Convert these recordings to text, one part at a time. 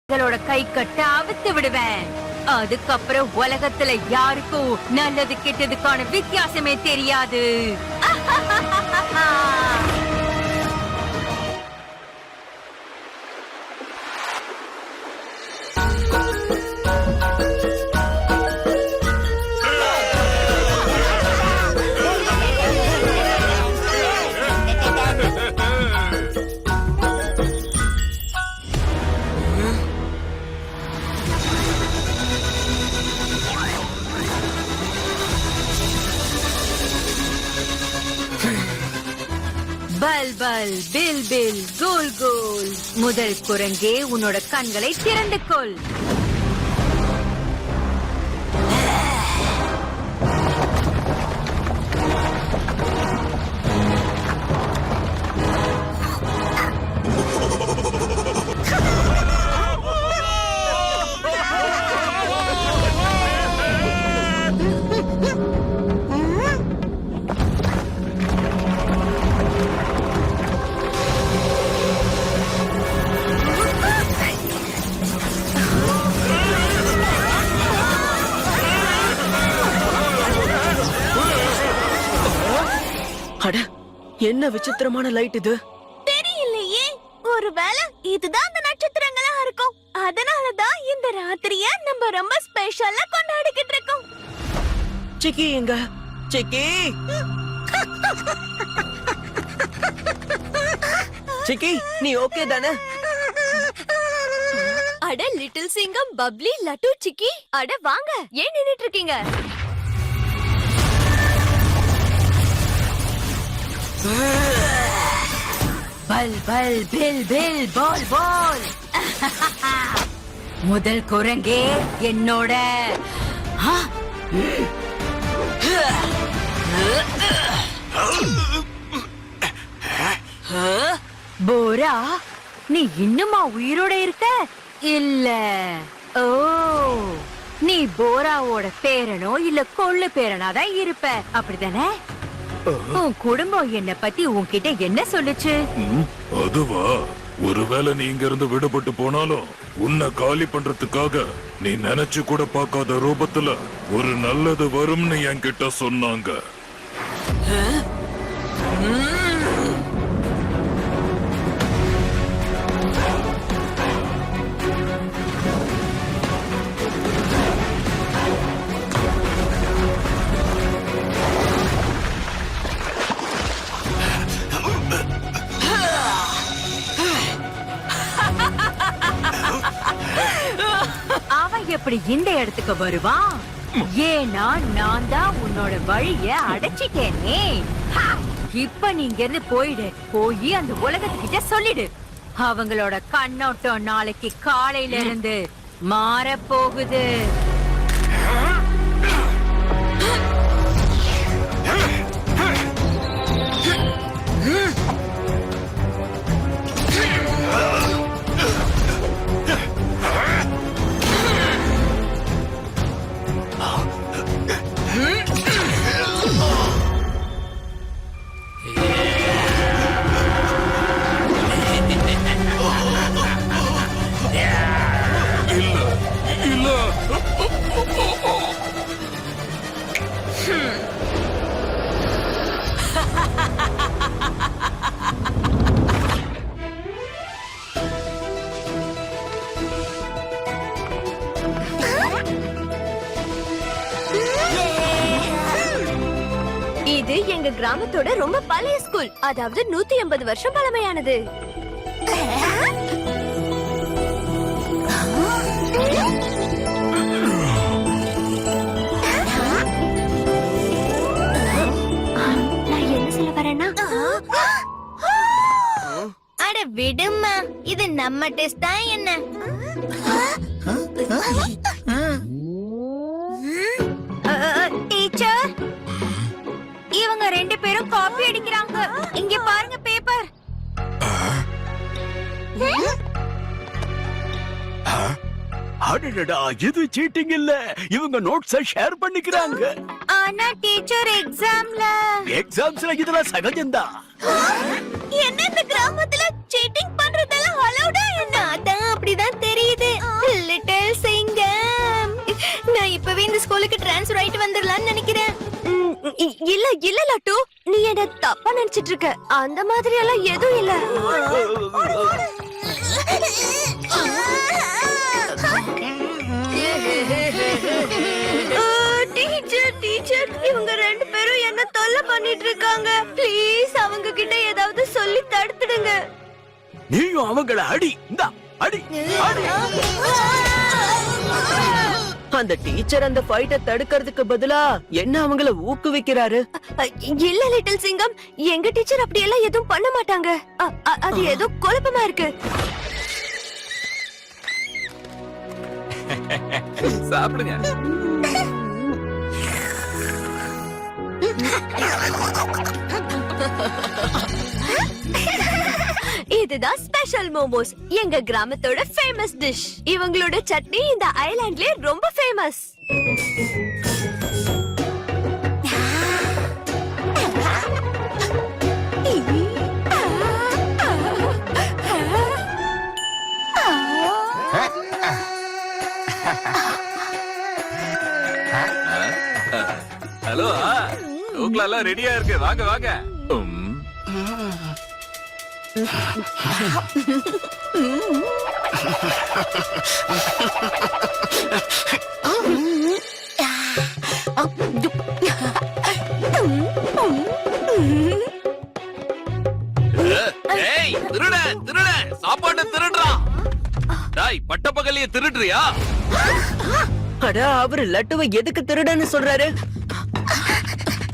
கை கட்ட அவித்து விடுவேன். அதுக்கப்புறம் உலகத்துல யாருக்கும் நல்லது கெட்டதுக்கான வித்தியாசமே தெரியாது. பல் பல் பில் பில் கோல் கோல். முதல் குரங்கே உன்னோட கண்களை திறந்து கொள். அட, என்ன விசித்திரமான லைட் இது? தெரியலையே. ஒருவேளை இதுதான் அந்த நட்சத்திரங்களா இருக்கும். அதனாலதான் இந்த ராத்திரிய நம்ம ரொம்ப ஸ்பெஷலா கொண்டாடிக்கிட்டு இருக்கோம். சிக்கி எங்க? சிக்கி, சிக்கி, நீ ஓகே தானே? அட லிட்டில் சிங்கம், பப்ளி, லட்டு, சிக்கி, அட வாங்க. ஏன் நின்னுட்டு இருக்கீங்க? பல் பல் பில் பில் பால் பால். முதல் குரங்கே என்னோட போரா, நீ இன்னுமா உயிரோட இருக்க? இல்ல. ஓ, நீ போராவோட பேரனோ இல்ல கொள்ளு பேரனாதான் இருப்ப, அப்படித்தானே? உன் குடும்பம் என்ன பத்தி உன்கிட்ட என்ன சொல்லுச்சு? அதுவா, ஒருவேளை நீ இங்க இருந்து விடுபட்டு போனாலும் உன்னை காலி பண்றதுக்காக நீ நினைச்சு கூட பார்க்காத ரூபத்துல ஒரு நல்லது வரும்னு என்கிட்ட சொன்னாங்க. அவன் எப்படி இந்த இடத்துக்கு வருவான்? ஏன்னா நான் தான் உன்னோட வழிய அடைச்சிட்டேனே. இப்ப நீ இங்க இருந்து போயிடு. போய் அந்த உலகத்துக்கிட்ட சொல்லிடு. அவங்களோட கண்ணோட்டம் நாளைக்கு காலையில இருந்து மாற போகுது. இது எங்க கிராமத்தோட ரொம்ப பழைய ஸ்கூல். அதாவது 180 வருஷம் பழமையானது. நான் என்ன சொல்ல வரேன்னா, அட விடுமா, இது நம்ம டெஸ்ட் தான். என்ன டீச்சர், இவங்க ரெண்டு பேரும் காப்பி அடிக்கிறாங்க. இங்க பாருங்க பேப்பர். அடடா, இது சீட்டிங் இல்ல. இவங்க நோட்ஸ ஷேர் பண்ணிக்கிறாங்க. ஆனா டீச்சர், எக்ஸாம்ஸ்ல இதெல்லாம் சகஜம்தான். என்ன இந்த கிராமத்துல சீட்டிங் பண்றதெல்லாம் அலௌடா? என்ன? அதான் அப்படிதான் தெரியுது. ஸ்கூலுக்கு ட்ரான்ஸ்ஃபர் ஆயிட்டு வந்துடலாம்னு நினைக்கிறேன். இல்ல இல்ல லட்டு, நீ என்ன தப்பா நினைச்சிட்டு இருக்க. அந்த மாதிரி எல்லாம் எதுவும் இல்ல. டீச்சர் டீச்சர், இவங்க ரெண்டு பேரும் என்ன தொல்லை பண்ணிட்டு இருக்காங்க. ப்ளீஸ் அவங்க கிட்ட ஏதாவது சொல்லி தடுத்துடுங்க. நீயும் அவங்கள அடி. இந்தா அடி அடி. அந்த டீச்சர் அந்த ஃபைட்ட தடுக்கிறதுக்கு பதிலா என்ன அவங்கள ஊக்குவிக்கிறாரு. இல்ல லிட்டில் சிங்கம், எங்க டீச்சர் அப்படி எல்லாம் எதுவும் பண்ண மாட்டாங்க. அது ஏதோ குழப்பமா இருக்கு. சாப்பிடுங்க. இதுதான் ஸ்பெஷல் மோமோஸ், எங்க கிராமத்தோட ஃபேமஸ் டிஷ். இவங்களோட சட்னி இந்த ஐலாண்ட்லயே ரொம்ப ஃபேமஸ். ஹலோ, தூக்கல எல்லாம் ரெடியா இருக்கு. வாங்க வாங்க. ஏய், திருட திருட சாப்பாட்டை திருடுறா. டேய், பட்டப்பகலிய திருடுறியா? அட, அவரு லட்டுவை எதுக்கு திருடன்னு சொல்றாரு?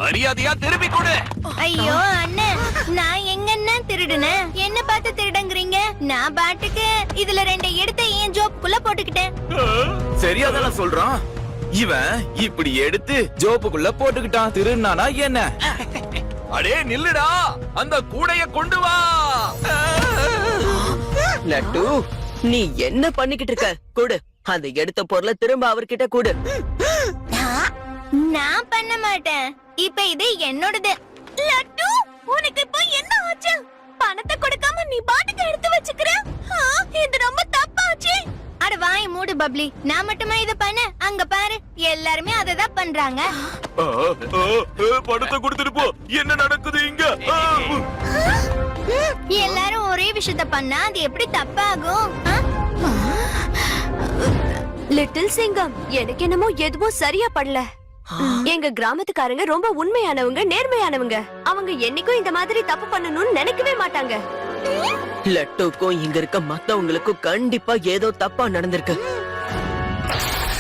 மரியாதையா திருப்பி கொடு. ஐயோ அண்ணன், நான் எங்கன்னா திருடுனேன்? என்ன பார்த்து திருடங்கறீங்க? நான் பாட்டுக்கு இதுல ரெண்டு எடுத்து என் ஜோப்புக்குள்ள போட்டுக்கிட்டேன். சரியாதான சொல்றான். இவன் இப்படி எடுத்து ஜோப்புக்குள்ள போட்டுக்கிட்டான். திருநானா என்ன? அடே நில்லுடா, அந்த கூடைய கொண்டு வா. லட்டு, நீ என்ன பண்ணிக்கிட்டு இருக்க? கொடு அந்த எடுத்த பொருளை திரும்ப அவர்கிட்ட கொடு. நான் பண்ண மாட்டேன். இப்ப இது என்னோடது. லட்டு, உனக்கு இப்போ என்ன ஆச்சு? பணத்தை கொடுக்காம நீ பாட்டுக்கு எடுத்து வச்சுக்கிற. இது ரொம்ப தப்பாச்சு. அட வாய் மூடு பப்ளி. நான் மட்டுமா இத பண்ண? அங்க பாரு, எல்லாருமே அததான் பண்றாங்க. பணத்தை கொடுத்துட்டு போ. என்ன நடக்குது இங்க? எல்லாரும் ஒரே விஷயத்த பண்ணா அது எப்படி தப்பாகும்? லிட்டில் சிங்கம், எனக்கு என்னமோ எதுவும் சரியா படல. எங்க கிராமத்துக்காரங்க ரொம்ப உண்மையானவங்க, நேர்மையானவங்க. அவங்க என்னைக்கும் இந்த மாதிரி தப்பு பண்ணணும்னு நினைக்கவே மாட்டாங்க. லட்டுக்கும் இங்க இருக்க மத்தவங்களுக்கும் கண்டிப்பா ஏதோ தப்பா நடந்திருக்கு.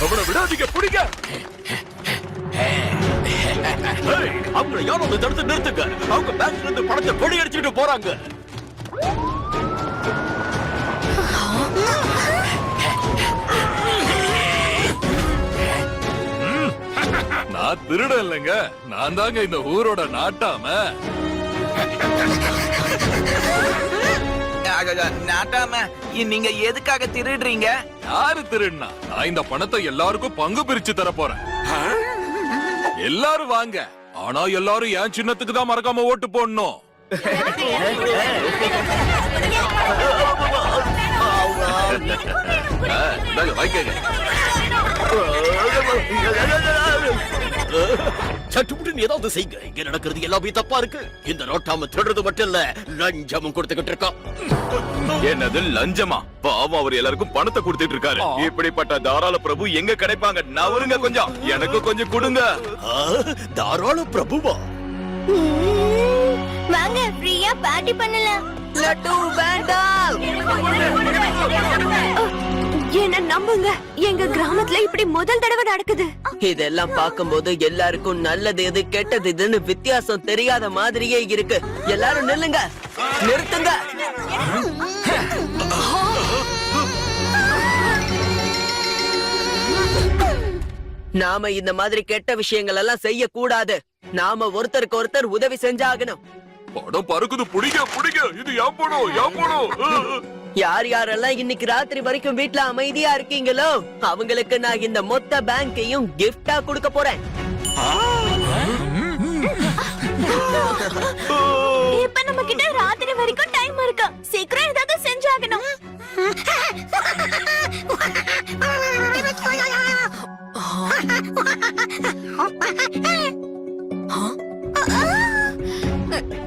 அவனை விடாதீங்க, பிடிங்க. அவங்களை யாரும் தடுத்து நிறுத்துங்க. அவங்க பேங்க்ல இருந்து பணத்தை கொள்ளையடிச்சுட்டு போறாங்க. நான் திருட இல்லைங்க, நான் தாங்க இந்த ஊரோட நாட்டாம. நாட்டாம, நீங்க எதுக்காக திருடுறீங்க? யாரு திருடுனா? நான் இந்த பணத்தை எல்லாருக்கும் பங்கு பிரிச்சு தர போறேன். எல்லாரும் வாங்க. ஆனா எல்லாரும் என் சின்னத்துக்கு தான் மறக்காம ஓட்டு போடணும். வைக்கங்க. சட்டுப்புட்டு ஏதாவது செய்யுங்க. இங்க நடக்கிறது எல்லாமே தப்பா இருக்கு. இந்த நோட்டாம திருடுறது மட்டும் இல்ல, லஞ்சமும் கொடுத்துக்கிட்டு இருக்கான். என்னது லஞ்சமா? பாவம், அவர் எல்லாருக்கும் பணத்தை கொடுத்துட்டு இருக்காரு. இப்படிப்பட்ட தாராள பிரபு எங்க கிடைப்பாங்க? நவருங்க கொஞ்சம், எனக்கு கொஞ்சம் கொடுங்க. தாராள பிரபுவா? வாங்க, ஃப்ரீயா பார்ட்டி பண்ணலாம். லட்டு வேண்டாம். என்ன நம்புங்க, எங்க கிராமத்துல இப்படி முதல் தடவை நடக்குது. இதெல்லாம் பார்க்கும்போது எல்லாருக்கும் நல்லது எது கெட்டது இதுன்னு வித்தியாசம் தெரியாத மாதிரியே இருக்கு. எல்லாரும் நில்லுங்க, நிறுத்துங்க. நாம இந்த மாதிரி கெட்ட விஷயங்கள் எல்லாம் செய்ய கூடாது. நாம ஒருத்தருக்கு ஒருத்தர் உதவி செஞ்சாகணும். படம் பறக்குது, புடிங்க புடிங்க. இது ஏன் படம், ஏன் படம்? யார் யாரெல்லாம் இன்னைக்கு ராத்திரி வரைக்கும் வீட்ல அமைதியா இருக்கீங்களோ அவங்களுக்கு நான் இந்த மொத்த பேங்கையும் கிஃப்டா கொடுக்க போறேன். இப்ப நம்ம கிட்ட ராத்திரி வரைக்கும் டைம் இருக்கு. சீக்கிரம் ஏதாவது செஞ்சாகணும்.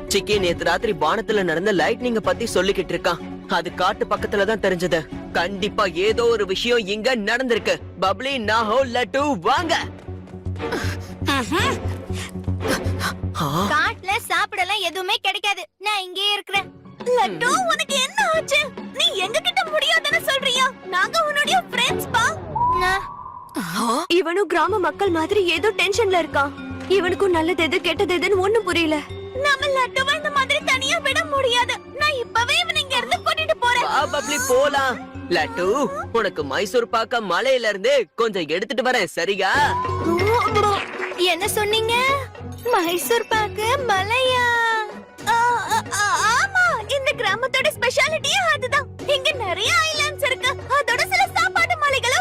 சிக்கி நேத்து ராத்திரி வானத்துல நடந்த லைட்னிங்க பத்தி சொல்லிக்கிட்டு இருக்கான். அது காட்டு பக்கத்துல தான் தெரிஞ்சது. கண்டிப்பா ஏதோ ஒரு விஷயம் இங்க நடந்திருக்கு. பப்ளி, நாஹோ, லட்டு வாங்க. காட்டுல சாப்பிடலாம் எதுவுமே கிடைக்காது. நான் இங்கே இருக்கிறேன். லட்டு, உனக்கு என்ன ஆச்சு? நீ எங்க கிட்ட முடியாதுன்னு சொல்றியா? நாங்க உன்னுடைய ஃப்ரெண்ட்ஸ் பா. இவனும் கிராம மக்கள் மாதிரி ஏதோ டென்ஷன்ல இருக்கான். இவனுக்கும் நல்லது எது கெட்டது எதுன்னு ஒண்ணும் புரியல. நம்ம லட்டுவை இந்த மாதிரி தனியா விட முடியாது. நான் இப்பவே இவனை இங்க இருந்து கூட்டிட்டு போறேன். வா பப்ளி, போலாம். லட்டு, உனக்கு மைசூர் பாக்க மலையில இருந்து கொஞ்சம் எடுத்துட்டு வரேன், சரியா? என்ன சொன்னீங்க? மைசூர் பாக்கு மலையா? ஆமா, இந்த கிராமத்தோட ஸ்பெஷாலிட்டியே